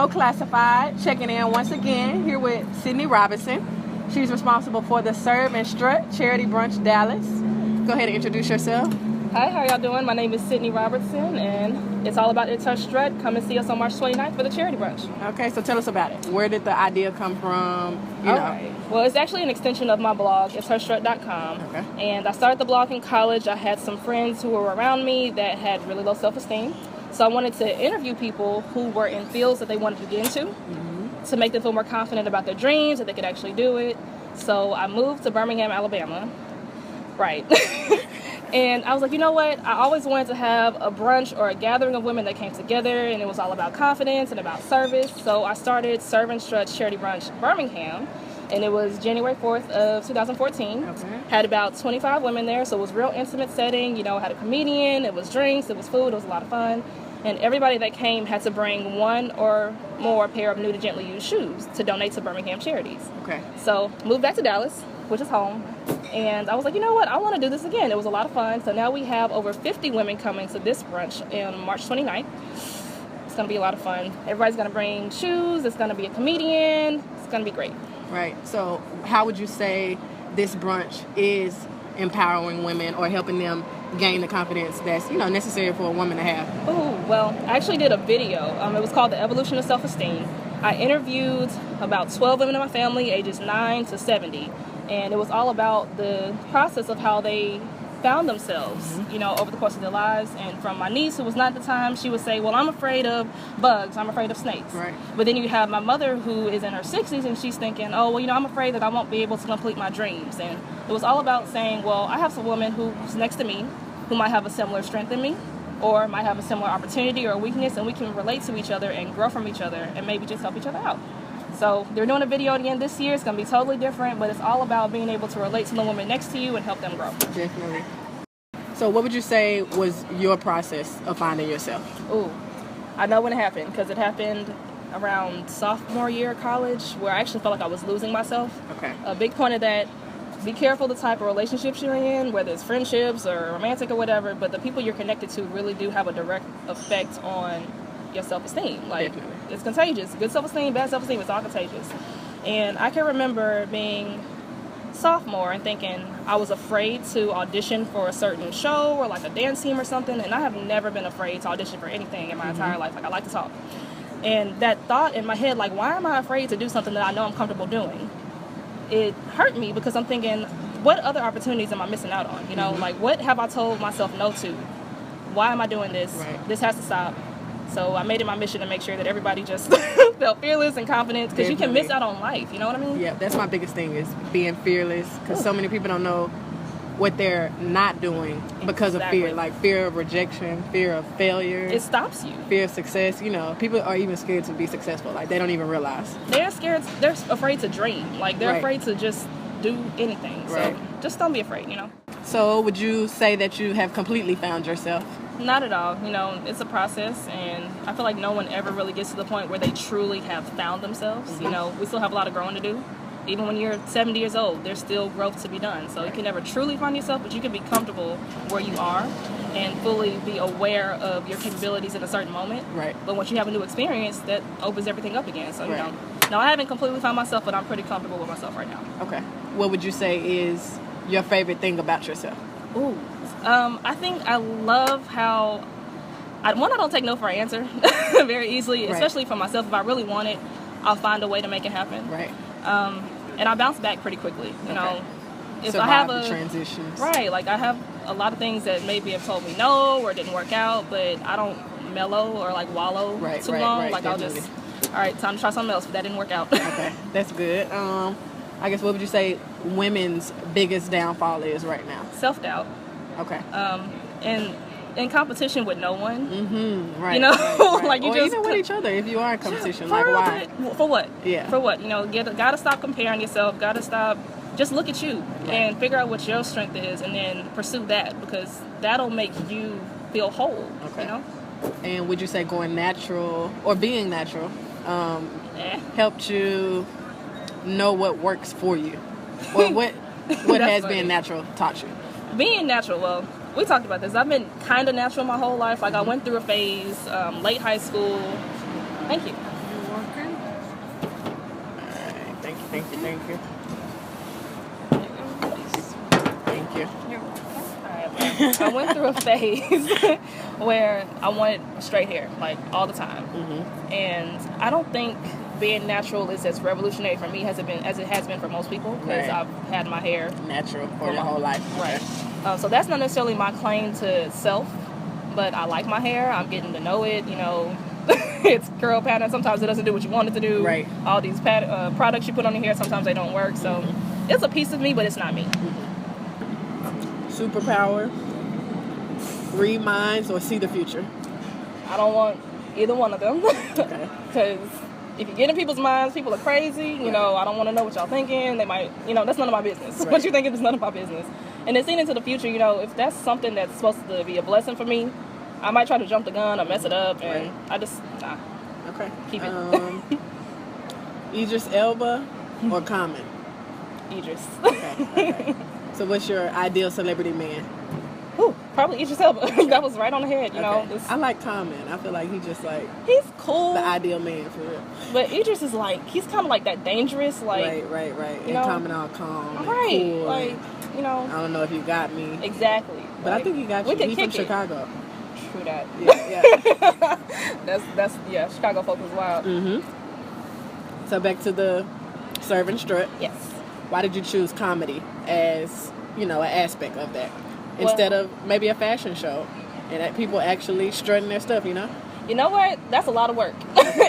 MoClassified, checking in once again here with Cydni Robertson. She's responsible for the Serve and Strut Charity Brunch Dallas. Go ahead and introduce yourself. Hi, how y'all doing? My name is Cydni Robertson, and it's all about It's Her Strut. Come and see us on March 29th for the charity brunch. Okay, so tell us about it. Where did the idea come from? Right. Well, it's actually an extension of my blog, it's herstrut.com. Okay. And I started the blog in college. I had some friends who were around me that had really low self-esteem. So I wanted to interview people who were in fields that they wanted to get into to make them feel more confident about their dreams, that they could actually do it. So I moved to Birmingham, Alabama. Right. And I was like, you know what? I always wanted to have a brunch or a gathering of women that came together, and it was all about confidence and about service. So I started Serve and Strut Charity Brunch Birmingham, and it was January 4th of 2014. Okay. Had about 25 women there, so it was a real intimate setting. You know, had a comedian, it was drinks, it was food, it was a lot of fun. And everybody that came had to bring one or more pair of new to gently used shoes to donate to Birmingham charities. Okay. So moved back to Dallas, which is home. And I was like, you know what? I want to do this again. It was a lot of fun. So now we have over 50 women coming to this brunch on March 29th. It's going to be a lot of fun. Everybody's going to bring shoes. It's going to be a comedian. It's going to be great. Right. So how would you say this brunch is empowering women or helping them gain the confidence that's, necessary for a woman to have? Oh, well, I actually did a video. It was called The Evolution of Self-Esteem. I interviewed about 12 women in my family, ages 9 to 70. And it was all about the process of how they found themselves, over the course of their lives. And from my niece, who was 9 at the time, she would say, well, I'm afraid of bugs, I'm afraid of snakes. Right. But then you have my mother, who is in her 60s, and she's thinking, oh, well, I'm afraid that I won't be able to complete my dreams. And it was all about saying, well, I have some woman who's next to me who might have a similar strength than me, or might have a similar opportunity or weakness, and we can relate to each other and grow from each other and maybe just help each other out. So they're doing a video again this year. It's going to be totally different, but it's all about being able to relate to the woman next to you and help them grow. Definitely. So what would you say was your process of finding yourself? Ooh, I know when it happened, because it happened around sophomore year of college, where I actually felt like I was losing myself. Okay. A big point of that, be careful the type of relationships you're in, whether it's friendships or romantic or whatever, but the people you're connected to really do have a direct effect on your self-esteem. Like, Definitely. It's contagious. Good self-esteem, bad self-esteem, it's all contagious. And I can remember being sophomore and thinking I was afraid to audition for a certain show or like a dance team or something, and I have never been afraid to audition for anything in my entire life. Like, I like to talk. And that thought in my head, like, why am I afraid to do something that I know I'm comfortable doing? It hurt me, because I'm thinking, what other opportunities am I missing out on? Like, what have I told myself no to? Why am I doing this? Right. This has to stop. So I made it my mission to make sure that everybody just felt fearless and confident, because you can miss out on life, you know what I mean? Yeah, that's my biggest thing, is being fearless, because so many people don't know what they're not doing because of fear, like fear of rejection, fear of failure. It stops you. Fear of success. People are even scared to be successful. Like, they don't even realize. They're scared. They're afraid to dream. Like, they're afraid to just do anything. Right. So just don't be afraid, So would you say that you have completely found yourself? Not at all. It's a process, and I feel like no one ever really gets to the point where they truly have found themselves. We still have a lot of growing to do. Even when you're 70 years old, there's still growth to be done. So you can never truly find yourself, but you can be comfortable where you are and fully be aware of your capabilities in a certain moment. Right. But once you have a new experience, that opens everything up again. So, no, I haven't completely found myself, but I'm pretty comfortable with myself right now. Okay. What would you say is your favorite thing about yourself? Ooh. I think I love how, I don't take no for an answer very easily, especially for myself. If I really want it, I'll find a way to make it happen. Right. And I bounce back pretty quickly, If Survive I have the transitions. Right, like I have a lot of things that maybe have told me no or didn't work out, but I don't mellow or like wallow too long. Like, definitely. I'll just, all right, time to try something else, but that didn't work out. Okay, that's good. I guess, what would you say women's biggest downfall is right now? Self-doubt. Okay. And in competition with no one. Right. Right. Like, you or just even with each other, if you are in competition. For why? For what? Yeah. For what? Gotta stop comparing yourself. Gotta stop. Just look at you and figure out what your strength is, and then pursue that, because that'll make you feel whole. Okay. And would you say going natural or being natural helped you know what works for you, or what has being natural taught you? Being natural, well, we talked about this. I've been kind of natural my whole life. Like, I went through a phase, late high school. Thank you. Thank you. Thank you. Thank you. You're welcome. Alright, I went through a phase where I wanted straight hair, like, all the time. Mm-hmm. And I don't think being natural is as revolutionary for me as it has been for most people, because I've had my hair natural for your whole life. Right. So that's not necessarily my claim to self, but I like my hair. I'm getting to know it, you know. It's curl pattern. Sometimes it doesn't do what you want it to do. Right. All these products you put on your hair, sometimes they don't work. So it's a piece of me, but it's not me. Superpower, read minds, or see the future? I don't want either one of them. Okay. Because if you get in people's minds, people are crazy. You know, I don't want to know what y'all thinking. They might, you know, that's none of my business. Right. What you think is none of my business. And then seeing into the future, you know, if that's something that's supposed to be a blessing for me, I might try to jump the gun or mess it up, and I just, nah. Okay. Keep it. Idris Elba or Common? Idris. Okay. So what's your ideal celebrity man? Ooh, probably Idris Elba. That was right on the head, you know. I like Common. I feel like he's just like... He's cool. The ideal man, for real. But Idris is like, he's kind of like that dangerous, like... Right. You and know, Common all calm right, and cool. Like, you know... I don't know if you got me. Exactly. But like, I think he got you. He's from Chicago. True that. Yeah. that's Chicago folk is wild. Mm-hmm. So back to the serve and strut. Yes. Why did you choose comedy as, you know, an aspect of that instead of maybe a fashion show and that people actually strutting their stuff, you know? You know what? That's a lot of work.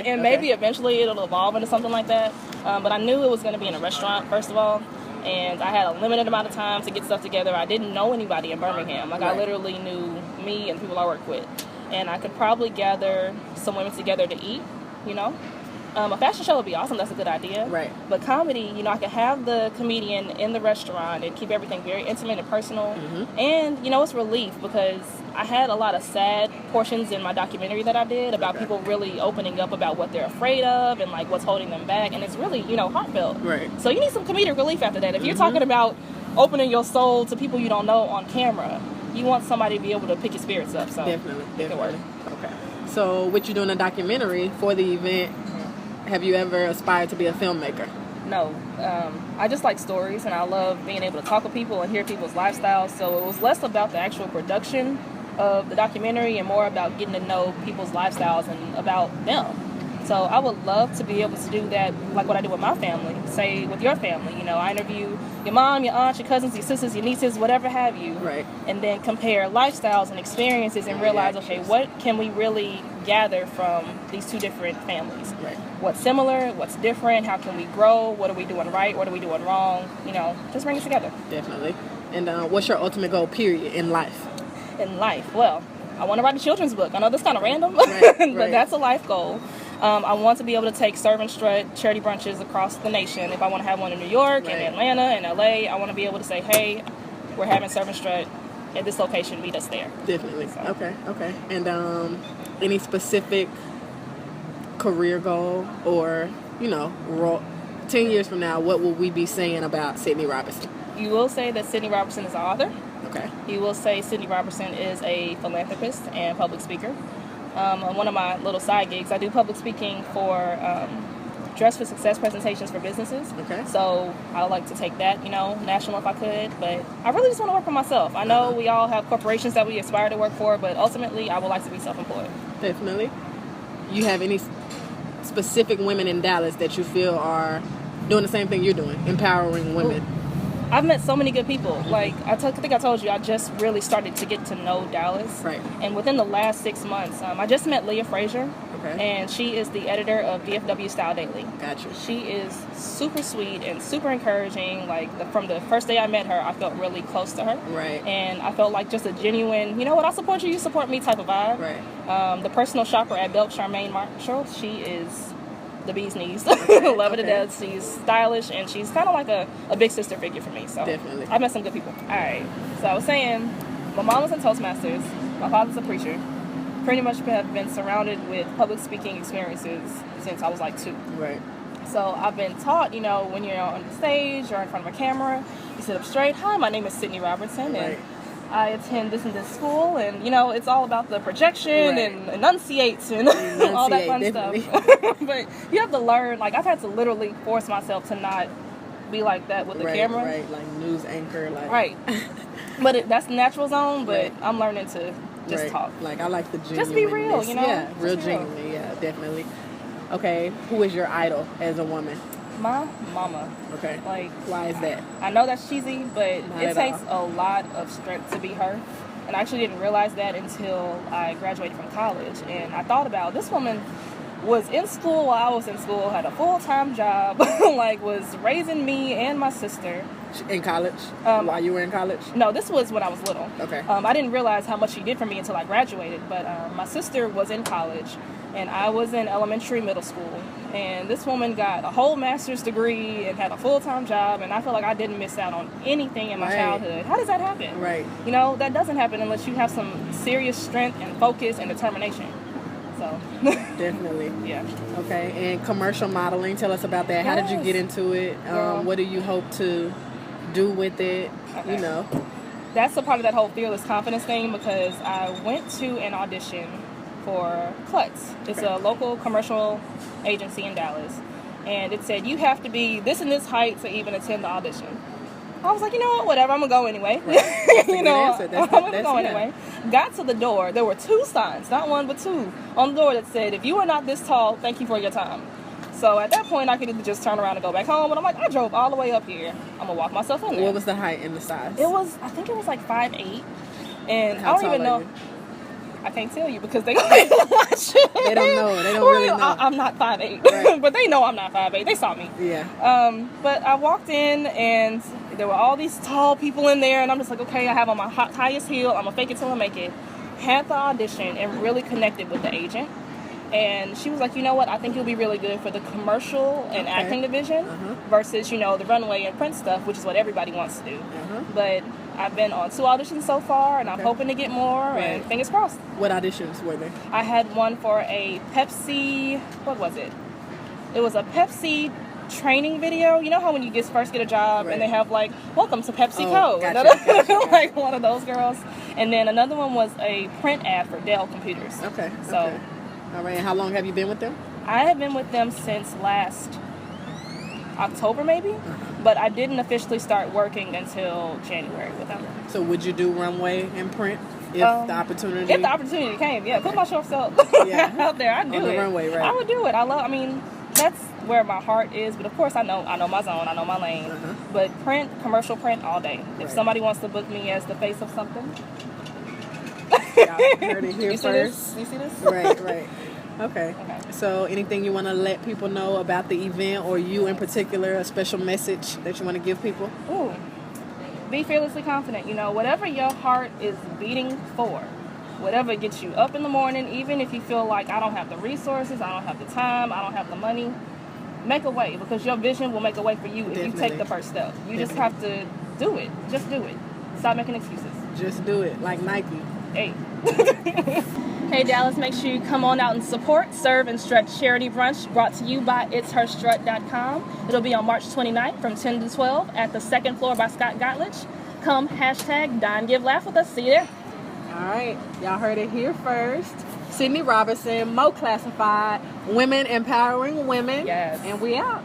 And maybe eventually it'll evolve into something like that. But I knew it was going to be in a restaurant, first of all. And I had a limited amount of time to get stuff together. I didn't know anybody in Birmingham. Like, I literally knew me and the people I work with. And I could probably gather some women together to eat, you know. A fashion show would be awesome. That's a good idea. Right. But comedy, you know, I could have the comedian in the restaurant and keep everything very intimate and personal. Mm-hmm. And, you know, it's relief because I had a lot of sad portions in my documentary that I did about people really opening up about what they're afraid of and, like, what's holding them back. And it's really, you know, heartfelt. Right. So you need some comedic relief after that. If you're talking about opening your soul to people you don't know on camera, you want somebody to be able to pick your spirits up. So Definitely. Okay. So what you doing a documentary for the event? Have you ever aspired to be a filmmaker? No. I just like stories, and I love being able to talk with people and hear people's lifestyles. So it was less about the actual production of the documentary and more about getting to know people's lifestyles and about them. So I would love to be able to do that like what I do with my family, say with your family. You know, I interview your mom, your aunt, your cousins, your sisters, your nieces, whatever have you. Right. And then compare lifestyles and experiences and realize, okay, what can we really gather from these two different families? Right. What's similar? What's different? How can we grow? What are we doing right? What are we doing wrong? You know, just bring it together. Definitely. And what's your ultimate goal, period, in life? In life? Well, I want to write a children's book. I know that's kind of random, but that's a life goal. I want to be able to take Serve and Strut charity brunches across the nation. If I want to have one in New York, in Atlanta, and LA, I want to be able to say, hey, we're having Serve and Strut at this location. Meet us there. Definitely. So. Okay. And any specific career goal or, you know, 10 years from now, what will we be saying about Cydni Robertson? You will say that Cydni Robertson is an author. Okay. You will say Cydni Robertson is a philanthropist and public speaker. On one of my little side gigs, I do public speaking for Dress for Success presentations for businesses. Okay. So I would like to take that, you know, national if I could. But I really just want to work for myself. I know we all have corporations that we aspire to work for, but ultimately I would like to be self-employed. Definitely. You have any specific women in Dallas that you feel are doing the same thing you're doing, empowering women? Ooh. I've met so many good people. Like, I think I told you, I just really started to get to know Dallas. Right. And within the last 6 months, I just met Leah Frazier. Okay. And she is the editor of DFW Style Daily. Gotcha. She is super sweet and super encouraging. Like, from the first day I met her, I felt really close to her. Right. And I felt like just a genuine, you know what, I support you, you support me type of vibe. Right. The personal shopper at Belk, Charmaine Marshall, she is the bee's knees. Love her to death. She's stylish and she's kind of like a big sister figure for me. So definitely. I've met some good people. All right. So I was saying, my mom was in Toastmasters. My father's a preacher. Pretty much have been surrounded with public speaking experiences since I was like 2. Right. So I've been taught, you know, when you're on the stage or in front of a camera, you sit up straight. Hi, my name is Cydni Robertson. And I attend this and this school, and, you know, it's all about the projection and enunciates and all that fun stuff. But you have to learn, like, I've had to literally force myself to not be like that with the right, camera. Right, like news anchor, like right. But that's the natural zone. But right. I'm learning to just talk. Like I like the genuine. Just be real, you know. Yeah, real genuinely. Yeah, definitely. Okay, who is your idol as a woman? My mama. Okay. Like, why is that? I know that's cheesy, but Not it takes a lot of strength to be her. And I actually didn't realize that until I graduated from college. And I thought about this woman was in school while I was in school, had a full-time job, like was raising me and my sister. In college? While you were in college? No, this was when I was little. Okay. I didn't realize how much she did for me until I graduated. But my sister was in college, and I was in elementary, middle school. And this woman got a whole master's degree and had a full-time job, and I feel like I didn't miss out on anything in my childhood. How does that happen? Right. You know, that doesn't happen unless you have some serious strength and focus and determination. So. Definitely. Yeah. Okay, and commercial modeling, tell us about that. How did you get into it? What do you hope to do with it? Okay. You know. That's a part of that whole fearless confidence thing, because I went to an audition for Klutz. It's a local commercial agency in Dallas, and it said you have to be this and this height to even attend the audition. I was like, you know what, whatever, I'm gonna go anyway. Right. You know, I'm gonna go anyway. Got to the door, there were 2 signs, not 1 but 2, on the door that said, if you are not this tall, thank you for your time. So at that point, I could either just turn around and go back home, but I'm like, I drove all the way up here, I'm gonna walk myself in there. What was the height and the size? I think it was like 5'8", and How I don't even know. you? I can't tell you because they watch it. They don't know. They don't really know. I'm not 5'8", right. but they know I'm not 5'8". They saw me. Yeah. But I walked in and there were all these tall people in there, and I'm just like, okay, I have on my highest heel. I'm gonna fake it till I make it. Had the audition and really connected with the agent. And she was like, you know what, I think you'll be really good for the commercial and acting division versus, you know, the runway and print stuff, which is what everybody wants to do. But I've been on 2 auditions so far, and I'm hoping to get more, and fingers crossed. What auditions were there? I had one for a Pepsi, what was it? It was a Pepsi training video. You know how when you first get a job and they have like, welcome to PepsiCo. Gotcha. Like one of those girls. And then another one was a print ad for Dell computers. Okay. So. Okay. All right, and how long have you been with them? I have been with them since last October, maybe, but I didn't officially start working until January with them. So would you do runway and print if the opportunity? If the opportunity came, yeah. Put myself out there, I'd do On the runway, right? I would do it. I mean, that's where my heart is, but of course I know my zone, I know my lane. But print, commercial print all day. If somebody wants to book me as the face of something. Y'all heard it here you first. You see this? Right. Okay. So anything you want to let people know about the event, or you in particular, a special message that you want to give people? Ooh. Be fearlessly confident. You know, whatever your heart is beating for, whatever gets you up in the morning, even if you feel like I don't have the resources, I don't have the time, I don't have the money, make a way, because your vision will make a way for you if you take the first step. You just have to do it. Just do it. Stop making excuses. Just do it, like Nike. Hey. Hey Dallas, make sure you come on out and support Serve and Stretch Charity Brunch, brought to you by itsherstrut.com. It'll be on March 29th from 10 to 12 at the 2nd floor by Scott Gottlich. Come #Dine Give Laugh with us. See you there. All right, y'all heard it here first. Cydni Robertson, MoClassified, Women Empowering Women. Yes. And we out.